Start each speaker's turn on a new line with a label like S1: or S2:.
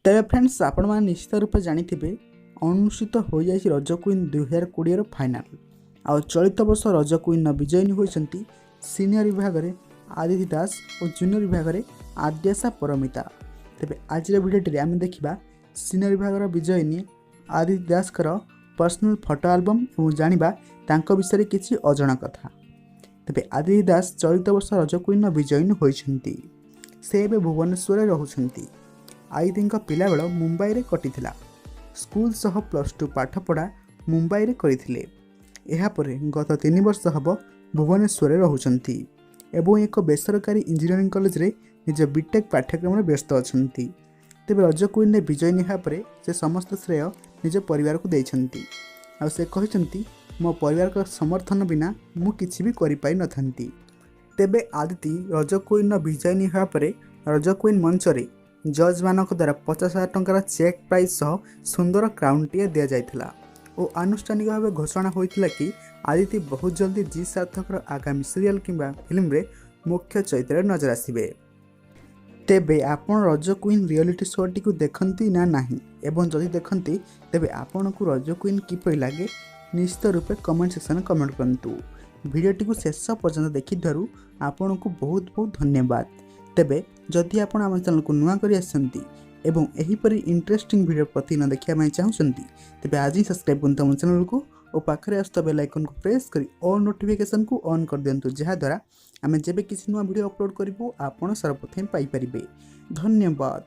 S1: तेरे फ्रेंड्स आपण मैंने निश्चित रूप से जानी अनुष्ठित हो जाए रज क्वीन 2020 फाइनाल आ चलित वर्ष रज क्वीन विजयिनी होती सीनियर विभाग में आदिति दास और जूनियर विभाग में आद्याशा परमिता। तेरे आज भिडियोटी आम देखा सीनियर विभाग विजयिनी आदिति दास पर्सनल फोटो आल्बम और जाना विषय किसी अजଣା कथा। तेरे आदिति दास चलित वर्ष रज क्वीन विजयिनी होती से एवं भुवनेश्वर रोचंती। आदिति पिलाबेल मुंबई रे कटिथिला। स्कूल सह +2 पाठपढ़ा मुंबई रे करथिले। एहा परे गत 3 वर्ष हब भुवनेश्वर रोचंती एवं एक बेसरकारी इंजीनियरिंग कॉलेज रे निज बीटेक पाठ्यक्रम में व्यस्त अछंती। तेबे रज क्वीन रे विजयिनी हेबा परे से समस्त श्रेय निज परिवार को देइछंती। आ से कहिसंती मो परिवार का समर्थन बिना मु किछि भी करि पाइ नथंती। तेबे आदिति रज क्वीन विजयिनी हेबा परे रज क्वीन मंच रे जज मानक द्वारा 50,000 टंकार चेक प्राइज सह सुंदर क्राउनटीए दि जाइथिला और आनुष्ठानिक भाव घोषणा होइथिला कि आदिति बहुत जल्दी जी सार्थक आगामी सीरियल किंबा फिल्म रे मुख्य चरित्र नजर आसिबे। तेबे आपण रज क्वीन रियलिटी शो टी को देखंती ना नाही एवं जदि देखंती तेबे आपण को रज क्वीन किपरि लागे निश्चित रूपे कमेंट सेक्शन कमेंट करंतु। वीडियोटी को शेष पर्यंत देखिथारु आपण को बहुत बहुत धन्यवाद। तेबे जदि आपण आम चैनल को नुआ करी आसंती एवं एहीपरि इंटरेस्टिंग वीडियो प्रति न देखिया मैं चाहूछंती तेबे आज ही सब्सक्राइब करंतु आम चैनल को और पाखरे आस्था बेल आइकन को प्रेस करी ऑल नोटिफिकेशन को ऑन कर दियंतु जहा द्वारा आमे जेबे किसी नुआ वीडियो अपलोड करिवो आपण सर्वप्रथम पाई परिबे। धन्यवाद।